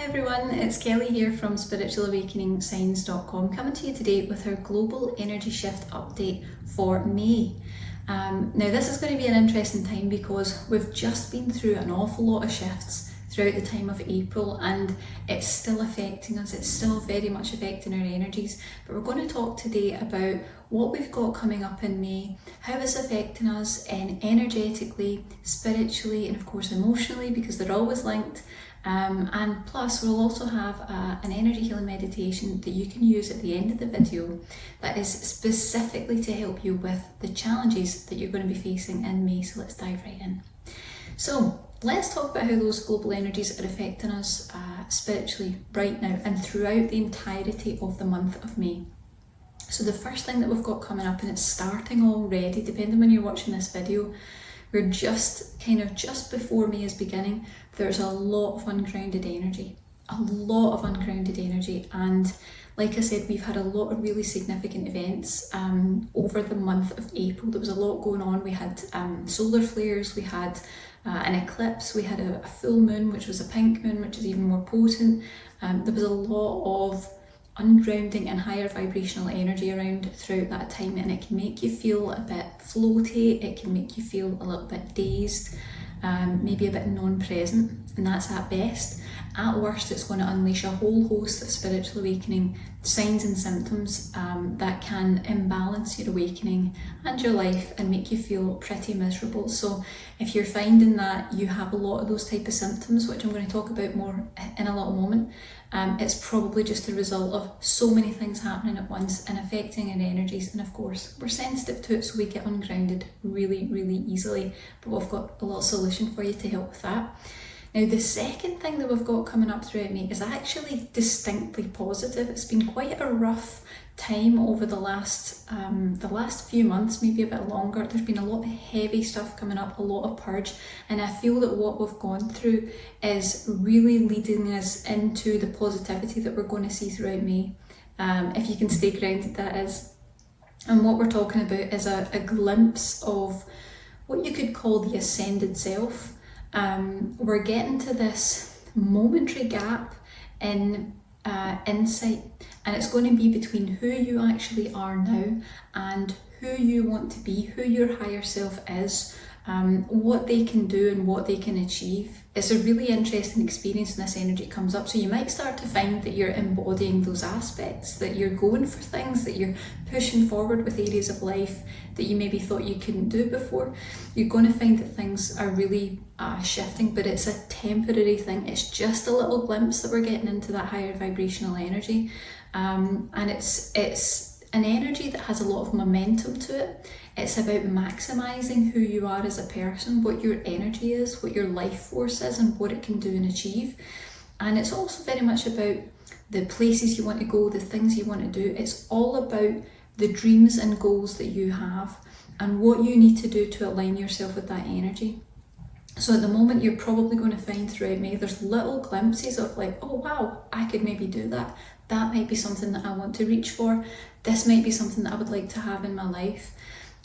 Hi everyone, it's Kelly here from spiritualawakeningsigns.com, coming to you today with our global energy shift update for May. Now this is going to be an interesting time because we've just been through an awful lot of shifts throughout the time of April, and it's still affecting us. It's still very much affecting our energies, but we're going to talk today about what we've got coming up in May, how it's affecting us energetically, spiritually, and of course emotionally, because they're always linked. And plus we'll also have an energy healing meditation that you can use at the end of the video that is specifically to help you with the challenges that you're going to be facing in May. So let's dive right in. So let's talk about how those global energies are affecting us spiritually right now and throughout the entirety of the month of May. So the first thing that we've got coming up, and it's starting already, depending when you're watching this video, we're just before May is beginning. There's a lot of ungrounded energy, and like I said, we've had a lot of really significant events over the month of April. There was a lot going on. We had solar flares, we had an eclipse, we had a full moon, which was a pink moon, which is even more potent. There was a lot of ungrounding and higher vibrational energy around throughout that time, and it can make you feel a bit floaty, it can make you feel a little bit dazed, maybe a bit non-present, and that's at best. At worst, it's going to unleash a whole host of spiritual awakening signs and symptoms that can imbalance your awakening and your life and make you feel pretty miserable. So if you're finding that you have a lot of those type of symptoms, which I'm going to talk about more in a little moment, it's probably just a result of so many things happening at once and affecting our energies. And of course, we're sensitive to it, so we get ungrounded really, really easily. But we've got a little solution for you to help with that. Now, the second thing that we've got coming up throughout May is actually distinctly positive. It's been quite a rough time over the last few months, maybe a bit longer. There's been a lot of heavy stuff coming up, a lot of purge, and I feel that what we've gone through is really leading us into the positivity that we're going to see throughout May. If you can stay grounded, that is. And what we're talking about is a glimpse of what you could call the ascended self. We're getting to this momentary gap in insight, and it's going to be between who you actually are now and who you want to be, who your higher self is, what they can do and what they can achieve. It's a really interesting experience when this energy comes up. So you might start to find that you're embodying those aspects, that you're going for things, that you're pushing forward with areas of life that you maybe thought you couldn't do before. You're going to find that things are really shifting, but it's a temporary thing. It's just a little glimpse that we're getting into that higher vibrational energy. And it's an energy that has a lot of momentum to it. It's about maximizing who you are as a person, what your energy is, what your life force is, and what it can do and achieve. And it's also very much about the places you want to go, the things you want to do. It's all about the dreams and goals that you have and what you need to do to align yourself with that energy. So at the moment, you're probably going to find throughout May, there's little glimpses of like, oh wow, I could maybe do that. That might be something that I want to reach for. This might be something that I would like to have in my life.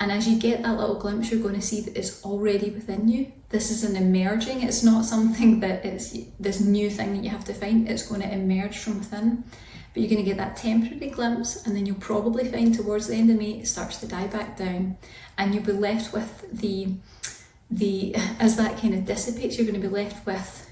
And as you get that little glimpse, you're going to see that it's already within you. This is an emerging, it's not something that it's this new thing that you have to find. It's going to emerge from within. But you're going to get that temporary glimpse, and then you'll probably find towards the end of May, it starts to die back down. And you'll be left with as that kind of dissipates, you're going to be left with,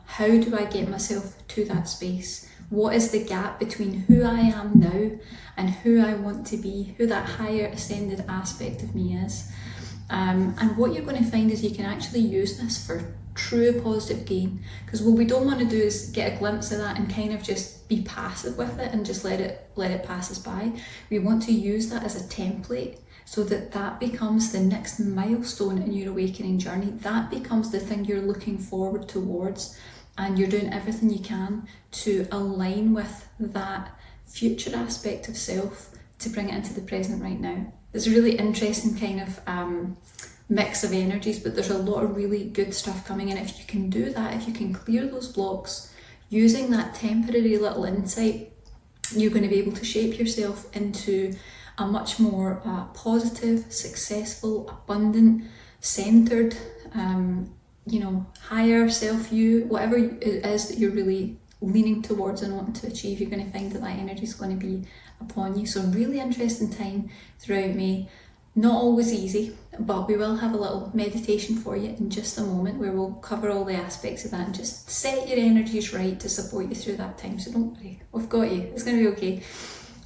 how do I get myself to that space? What is the gap between who I am now and who I want to be, who that higher ascended aspect of me is? And what you're going to find is you can actually use this for true positive gain, because what we don't want to do is get a glimpse of that and kind of just be passive with it and just let it pass us by. We want to use that as a template, so that becomes the next milestone in your awakening journey. That becomes the thing you're looking forward towards, and you're doing everything you can to align with that future aspect of self to bring it into the present right now. It's a really interesting kind of mix of energies, but there's a lot of really good stuff coming in. If you can do that, if you can clear those blocks using that temporary little insight, you're going to be able to shape yourself into a much more positive, successful, abundant, centered, higher self view, whatever it is that you're really leaning towards and wanting to achieve, you're going to find that that energy is going to be upon you. So really interesting time throughout May. Not always easy, but we will have a little meditation for you in just a moment where we'll cover all the aspects of that and just set your energies right to support you through that time. So don't worry, we've got you. It's going to be okay.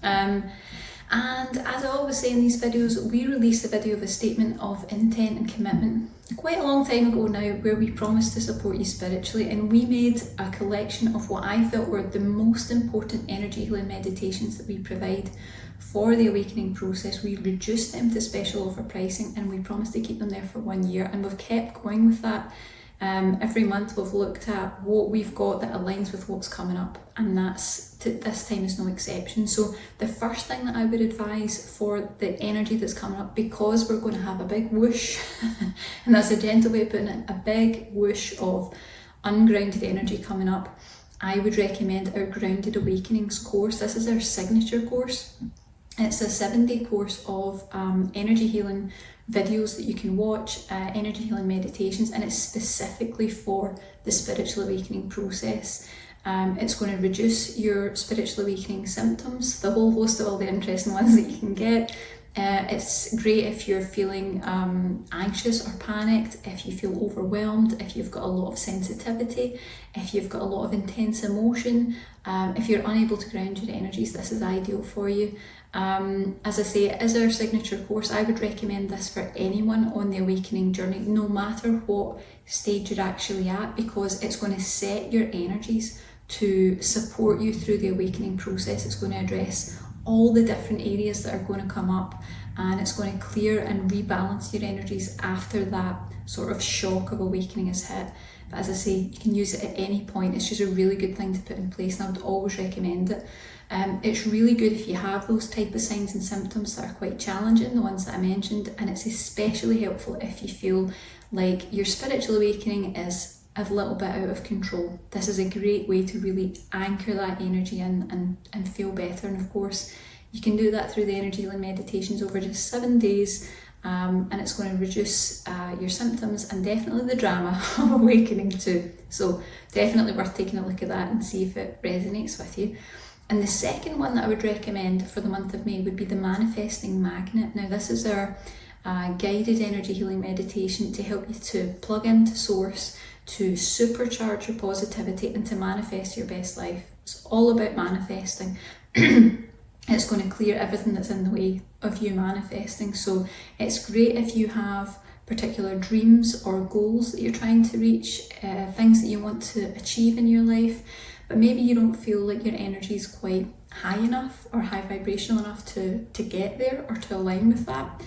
And as I always say in these videos, we released a video of a statement of intent and commitment quite a long time ago now, where we promised to support you spiritually, and we made a collection of what I felt were the most important energy healing meditations that we provide for the awakening process. We reduced them to special offer pricing, and we promised to keep them there for 1 year, and we've kept going with that. Every month we've looked at what we've got that aligns with what's coming up, and this time is no exception. So the first thing that I would advise for the energy that's coming up, because we're going to have a big whoosh and that's a gentle way of putting it, a big whoosh of ungrounded energy coming up, I would recommend our Grounded Awakenings course. This is our signature course. It's a 7-day course of energy healing videos that you can watch, energy healing meditations, and it's specifically for the spiritual awakening process. It's going to reduce your spiritual awakening symptoms, the whole host of all the interesting ones that you can get. It's great if you're feeling anxious or panicked, if you feel overwhelmed, if you've got a lot of sensitivity, if you've got a lot of intense emotion, if you're unable to ground your energies, this is ideal for you. As I say, it is our signature course. I would recommend this for anyone on the awakening journey, no matter what stage you're actually at, because it's going to set your energies to support you through the awakening process. It's going to address all the different areas that are going to come up, and it's going to clear and rebalance your energies after that sort of shock of awakening is hit. But as I say, you can use it at any point. It's just a really good thing to put in place, and I would always recommend it. It's really good if you have those type of signs and symptoms that are quite challenging, the ones that I mentioned, and it's especially helpful if you feel like your spiritual awakening is a little bit out of control. This is a great way to really anchor that energy in and feel better. And of course, you can do that through the energy healing meditations over just 7 days, and it's going to reduce your symptoms and definitely the drama of awakening too. So definitely worth taking a look at that and see if it resonates with you. And the second one that I would recommend for the month of May would be the Manifesting Magnet. Now this is our guided energy healing meditation to help you to plug into source, to supercharge your positivity and to manifest your best life. It's all about manifesting. It's going to clear everything that's in the way of you manifesting. So it's great if you have particular dreams or goals that you're trying to reach, things that you want to achieve in your life, but maybe you don't feel like your energy is quite high enough or high vibrational enough to get there or to align with that.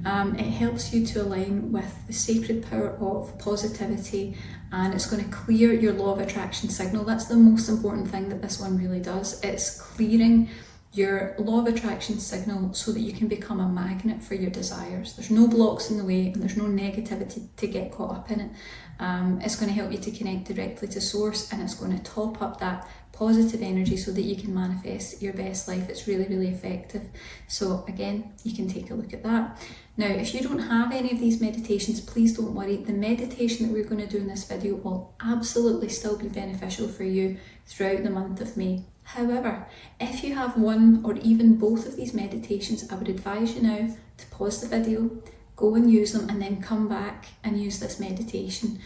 It helps you to align with the sacred power of positivity, and it's going to clear your law of attraction signal. That's the most important thing that this one really does. It's clearing your law of attraction signal so that you can become a magnet for your desires. There's no blocks in the way and there's no negativity to get caught up in it. It's going to help you to connect directly to source, and it's going to top up that positive energy so that you can manifest your best life. It's really, really effective. So again, you can take a look at that. Now, if you don't have any of these meditations, please don't worry. The meditation that we're going to do in this video will absolutely still be beneficial for you throughout the month of May. However, if you have one or even both of these meditations, I would advise you now to pause the video, go and use them, and then come back and use this meditation,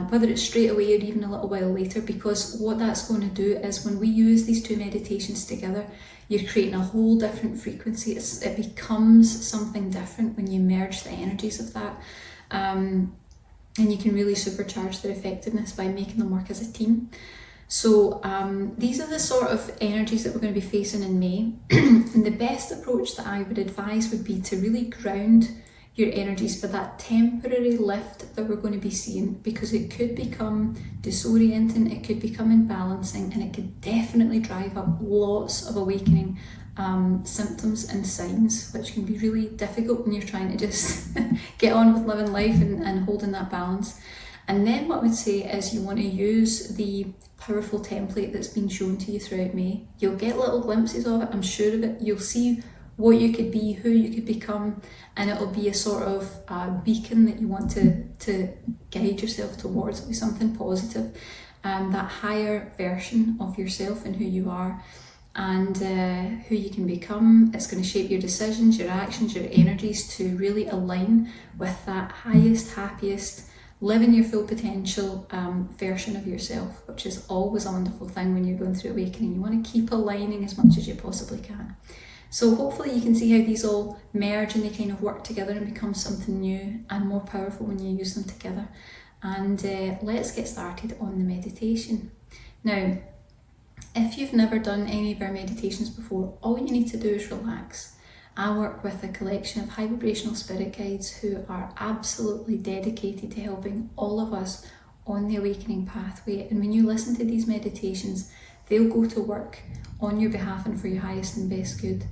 whether it's straight away or even a little while later, because what that's going to do is when we use these two meditations together, you're creating a whole different frequency. It becomes something different when you merge the energies of that, and you can really supercharge their effectiveness by making them work as a team. So these are the sort of energies that we're going to be facing in May. And the best approach that I would advise would be to really ground your energies for that temporary lift that we're going to be seeing, because it could become disorienting, it could become imbalancing, and it could definitely drive up lots of awakening symptoms and signs, which can be really difficult when you're trying to just get on with living life and holding that balance. And then what I would say is you want to use the powerful template that's been shown to you throughout May. You'll get little glimpses of it, I'm sure of it. You'll see what you could be, who you could become, and it'll be a sort of beacon that you want to guide yourself towards. It'll be something positive. that higher version of yourself and who you are, and who you can become. It's going to shape your decisions, your actions, your energies to really align with that highest, happiest, living your full potential version of yourself, which is always a wonderful thing when you're going through awakening. You want to keep aligning as much as you possibly can. So hopefully you can see how these all merge and they kind of work together and become something new and more powerful when you use them together. And let's get started on the meditation. Now, if you've never done any of our meditations before, all you need to do is relax. I work with a collection of high vibrational spirit guides who are absolutely dedicated to helping all of us on the awakening pathway. And when you listen to these meditations, they'll go to work on your behalf and for your highest and best good.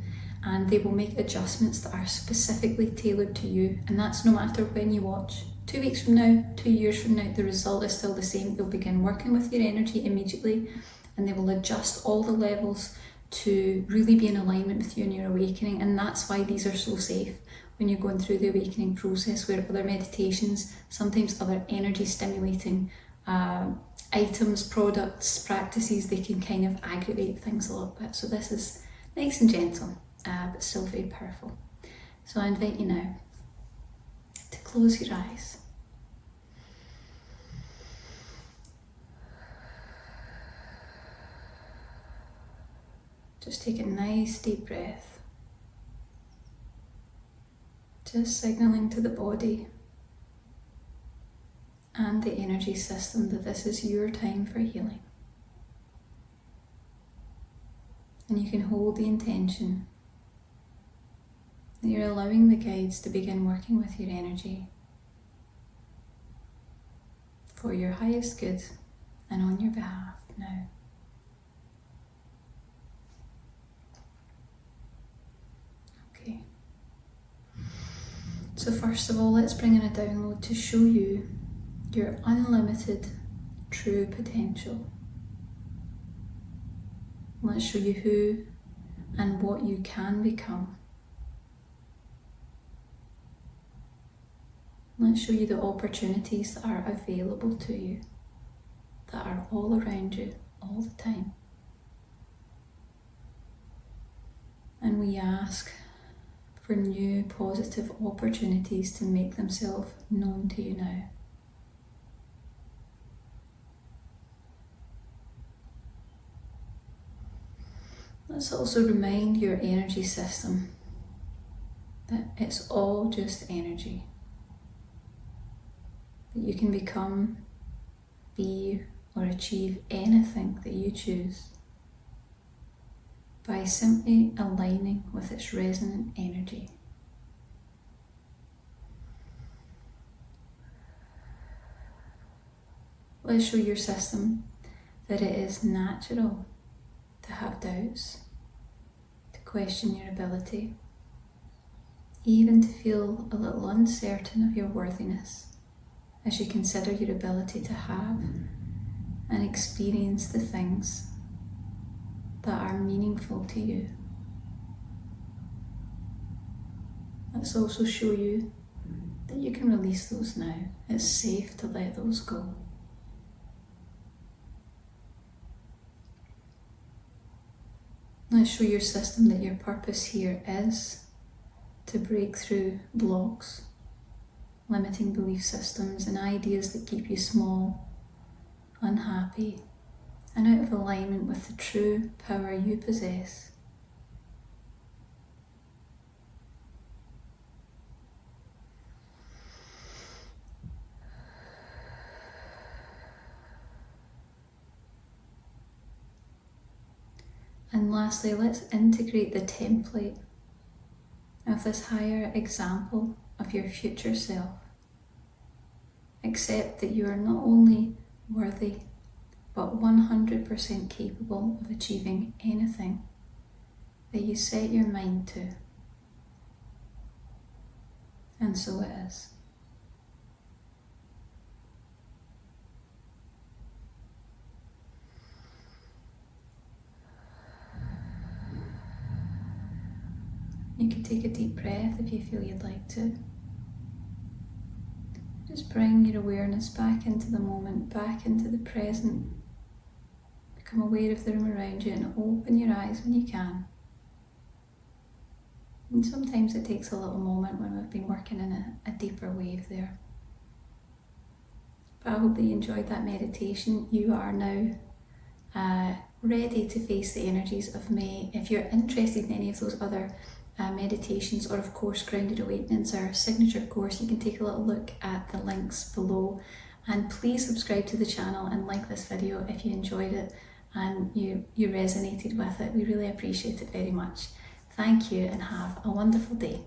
And they will make adjustments that are specifically tailored to you. And that's no matter when you watch. 2 weeks from now, 2 years from now, the result is still the same. They'll begin working with your energy immediately, and they will adjust all the levels to really be in alignment with you in your awakening. And that's why these are so safe when you're going through the awakening process, where other meditations, sometimes other energy stimulating items, products, practices, they can kind of aggravate things a little bit. So this is nice and gentle, but still very powerful. So I invite you now to close your eyes. Just take a nice deep breath, just signaling to the body and the energy system that this is your time for healing. And you can hold the intention that you're allowing the guides to begin working with your energy for your highest good and on your behalf now. So first of all, let's bring in a download to show you your unlimited true potential. Let's show you who and what you can become. Let's show you the opportunities that are available to you, that are all around you all the time. And we ask for new positive opportunities to make themselves known to you now. Let's also remind your energy system that it's all just energy. That you can become, be, or achieve anything that you choose by simply aligning with its resonant energy. Let's show your system that it is natural to have doubts, to question your ability, even to feel a little uncertain of your worthiness as you consider your ability to have and experience the things that are meaningful to you. Let's also show you that you can release those now. It's safe to let those go. Let's show your system that your purpose here is to break through blocks, limiting belief systems and ideas that keep you small, unhappy, and out of alignment with the true power you possess. And lastly, let's integrate the template of this higher example of your future self. Accept that you are not only worthy, but 100% capable of achieving anything that you set your mind to. And so it is. You can take a deep breath if you feel you'd like to. Just bring your awareness back into the moment, back into the present, become aware of the room around you and open your eyes when you can. And sometimes it takes a little moment when we've been working in a deeper wave there. But I hope that you enjoyed that meditation. You are now ready to face the energies of May. If you're interested in any of those other meditations, or of course Grounded Awakenings, our signature course, you can take a little look at the links below. And please subscribe to the channel and like this video if you enjoyed it and you resonated with it. We really appreciate it very much. Thank you and have a wonderful day.